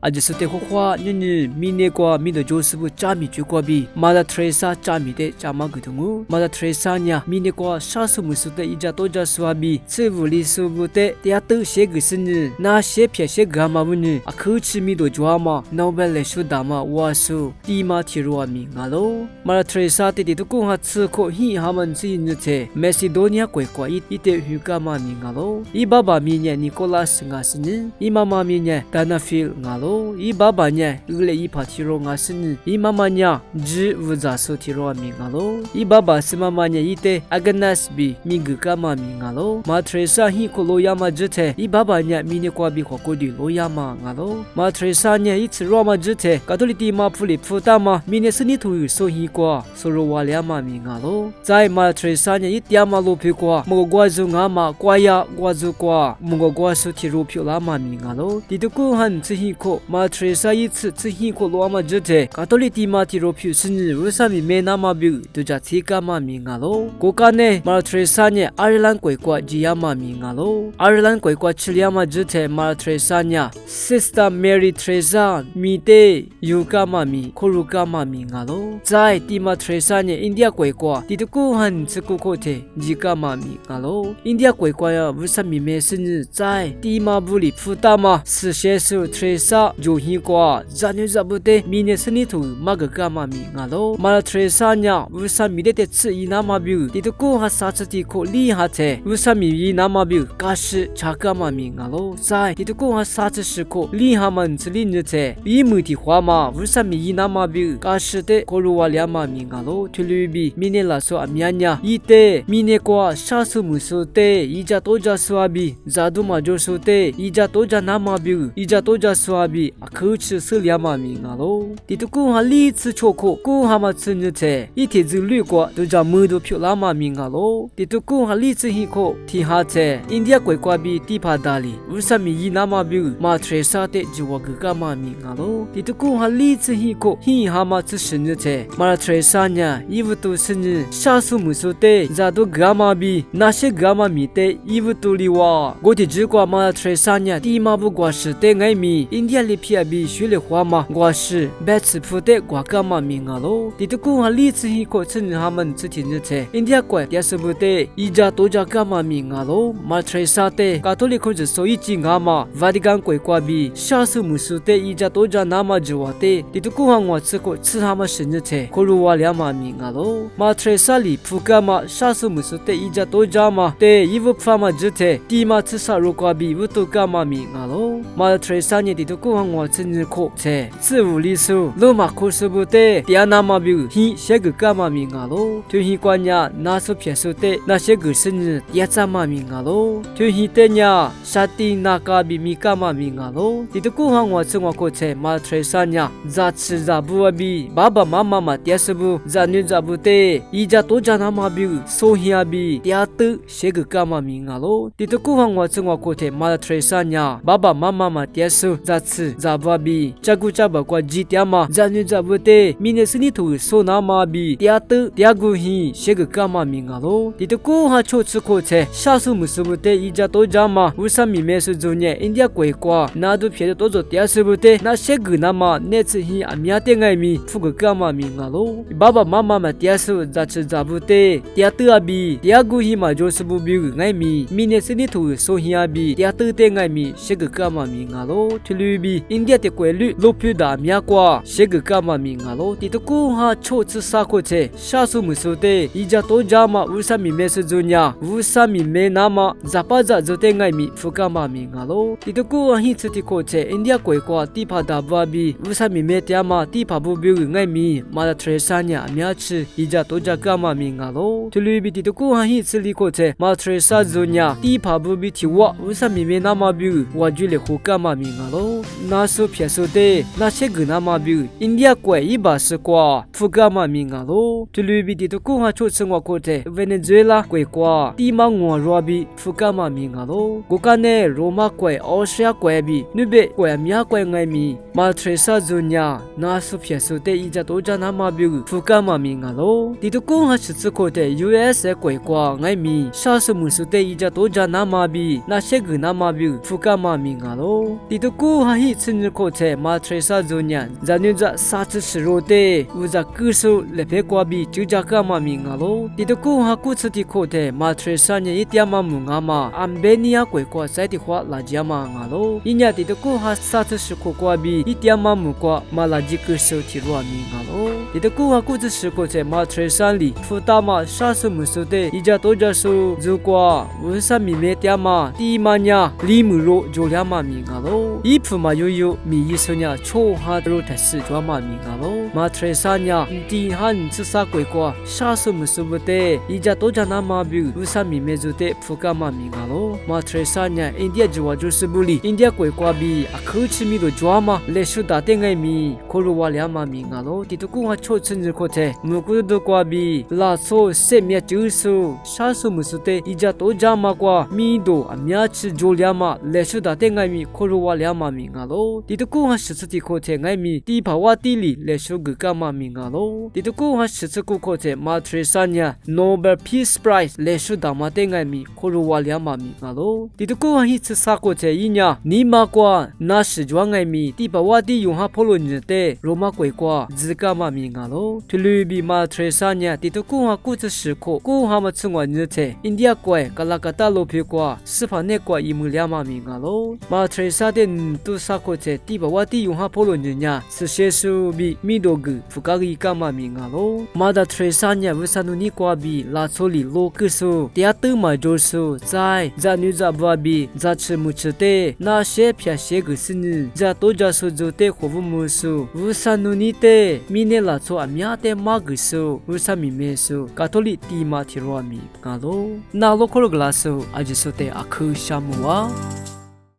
阿吉斯的话，你明年过明的就是不加米就过比，马达特萨加米的加马个东物，马达特萨呢，明年过啥时么时的一家多家说比，这屋里说不得，第二都写个是呢，那写偏写个嘛不呢，啊口吃米多抓嘛，那本来说大嘛，我说地马提罗米阿喽，马达特萨的都讲哈吃可以他们是因着，美西多尼亚国国一点鱼干嘛米阿喽，伊爸爸米呢尼古拉斯阿是呢，伊妈妈米呢达纳菲尔阿喽，伊爸爸呢乌雷伊帕提罗阿是呢，伊妈妈呢只乌扎索提罗米阿喽，伊爸爸是妈妈呢伊的阿格纳斯比米格干嘛米阿喽，马特萨希可罗亚嘛只的，伊爸爸呢米呢瓜比可可的罗亚嘛阿喽，马特萨呢一次罗嘛只的，卡多利蒂嘛普里普达嘛，米呢是尼图索希瓜，索罗瓦利亚嘛米阿喽，在马特萨呢一点嘛罗皮瓜，莫瓜祖阿嘛瓜呀瓜祖瓜，莫瓜索提罗皮拉嘛米阿喽，地图古汉只希可马特萨一次只希可罗嘛只的，卡多利蒂嘛提罗皮是尼乌萨米梅那嘛比，都加提卡嘛米阿喽，国家呢马特萨呢爱尔兰国国吉亚嘛米阿喽，爱尔兰国国起利亚嘛只的马特萨呢 ，Sister Mary Teresa 米的尤卡嘛米，可鲁卡嘛米阿喽，在地马特萨呢，印第安国国地图古汉只古国的吉卡嘛米阿喽，印第安国国呀乌萨米梅是尼在地马布里普达嘛，是写出特萨就希国，咱女在不得米呢是尼图马个卡嘛米阿喽，马特萨呢乌萨米的吃伊那嘛比，地图古哈萨斯蒂可厉害的乌萨米伊那嘛比，卡是查卡嘛米阿喽，在地图古哈萨斯是可厉害嘛子林的的，伊木提花嘛乌萨米伊那嘛比，卡是的可鲁瓦利亚嘛米阿喽，推lu比米呢拉索阿米亚呢，伊的米呢过沙苏姆苏的，伊家多家苏阿比，扎杜马就苏的，伊家多家那嘛比，伊家多家苏阿比，阿口吃斯利亚嘛米阿喽，地图古哈里次错可，古哈嘛吃呢的，伊天子旅过都家门都漂拉嘛米阿喽，地图古哈里次希可，提哈的，印第安国国比地帕达里，乌萨米伊那嘛比，马特萨的就我个干嘛米阿喽，地图古哈里次希可，希哈嘛吃是呢的，马特萨呢，伊乌都是呢，沙苏姆苏的，扎都干嘛比，那些干嘛米的，伊乌都里哇，我的只过马特萨呢，地马不过是的爱米，印第安里皮比学了话嘛，我是白吃铺的我干嘛米阿喽，地图古哈里次希可，趁他们吃天的，印第安国也是不得，伊家多家干嘛米阿喽，马特萨的，卡托利克就所以进阿嘛，瓦蒂冈国国比，沙苏姆苏的，伊家多家那么就话的，地图古哈我吃过吃他们生日的，可鲁瓦利亚嘛米阿喽，马特萨里普干嘛，沙苏姆苏的，伊家多家嘛，的伊乌发嘛就的，地马吃沙罗国比乌多干嘛米阿喽，马特萨呢地图古哈我吃日可的，吃无里数，罗马可是不得，第二那么比，嘿些个干嘛米阿喽，就嘿关呀，那是偏数的，那些个生日第二怎么米阿喽，就嘿的呀，沙丁那个比米干嘛米阿喽，地图古哈我吃我可的，马特萨呢，咋吃咋不啊比，爸爸妈妈嘛第二是不，咋女咋不得，伊家多家那么比，所以啊比，第二的些个干嘛米阿喽，地图古哈我吃我可的，马特萨呢，爸爸妈妈嘛第二是咋吃咋不啊比，照顾照顾过几天嘛，咋女咋不得，明年是你图所那么比，第二的第二个嘿，些个干嘛米阿喽，地图古哈抽吃可的，下次没是不得，伊家多家嘛，乌萨米没是做呢，印第安国国，那都偏多做第二是不得，那些个那么那次嘿阿米亚的爱米，付个干嘛米阿喽，爸爸妈妈嘛第二是咋吃咋不得，第二的阿比，第二个嘿嘛就是不比个爱米，明年是你图所嘿阿比，第二的的爱米，些个干嘛米阿喽，推律比，印第安的规律，罗皮达米亚国，些个干嘛米阿喽，地图古哈抽吃啥可的，下次没说的，伊家多家嘛乌萨米没是做呢，乌萨米没那么，咋巴咋做的爱米，付干嘛米阿喽，地图古哈嘿吃的可的，印第安国国地帕达巴比，乌萨米没的嘛，地帕不比个爱米，马特萨呢米亚吃，伊家多家干嘛米阿喽，推律比地图古哈嘿吃的可的，马特萨做呢，地帕不比提我，乌萨米没那么比，我就来付干嘛米阿喽，那是偏说的，那些个那么比印度国一把是瓜福嘎马米亚罗，这里比的古哈出生活国的Venezuela国瓜地马我罗比福嘎马米亚罗，古干呢罗马国、澳大利亚国比纽北国米亚国爱米马特萨祖尼亚那苏皮苏的一家多家那马比福嘎马米亚罗，的古哈出生国的 US 国瓜爱米沙苏姆苏的一家多家那马比那些个那马比福嘎马米亚罗，的古哈一生日国的马特萨祖尼亚，咱女在沙子时罗的，我在歌手来陪瓜比就家嘎马米亚罗，的古哈古次的国的马特萨尼一点嘛木阿嘛，安贝尼亚国瓜在的话拉加嘛亚罗，因呀的古哈沙子时国瓜比一点嘛木瓜马拉吉歌手提罗米亚罗，的古哈古次时国的马特萨里，福大嘛沙苏姆苏的一家多家苏，如果我是米梅点嘛，第一嘛呀里姆罗就两嘛米亚罗，一铺嘛有米一说呀超哈罗特斯抓嘛米亚罗，马特萨呀第汉自杀鬼瓜沙苏姆苏不的一家多家那嘛比我是米梅做的福嘎嘛米亚罗，马特萨呀印度就话就是不离印度鬼瓜比啊口吃米都抓嘛，来说打点个米，可罗瓦两嘛米亚罗，地图公哈超生日国的，木古多瓜比拉索塞米就是沙苏姆苏的一家多家嘛瓜米多啊米吃就两嘛，来说打点个米，可罗瓦两嘛米亚罗，地图公哈实质的国的个米，地帕瓦地里来说个干嘛米亚罗，地图公哈实质国的马特萨尼亚 Nobel Peace Prize 来说打嘛点个米，可罗瓦两嘛米亚罗，地图公哈一次杀国的一年，尼玛瓜那是装个米，地帕瓦地用哈普罗尼的罗马国瓜自干嘛米亚罗，这里比马特萨尼亚地图公哈古次时国，公哈嘛从我日的，印度国格拉格达罗皮瓜，斯帕内瓜伊姆两嘛米亚罗，马特萨的都杀国的地帕瓦地用哈普罗尼呀，是些数比米多个福嘎伊干嘛米亚罗，马达特萨尼亚为啥努尼瓜比拉索里罗克苏，第二头嘛就是在女在巴比在吃木吃的，那些偏些个是呢，在多家说做的活物木苏，为啥努尼的米内拉索阿米亚的马个苏，为啥米梅苏，卡托里蒂马提罗米亚罗，那罗克罗格拉苏，阿吉说的阿克沙姆啊。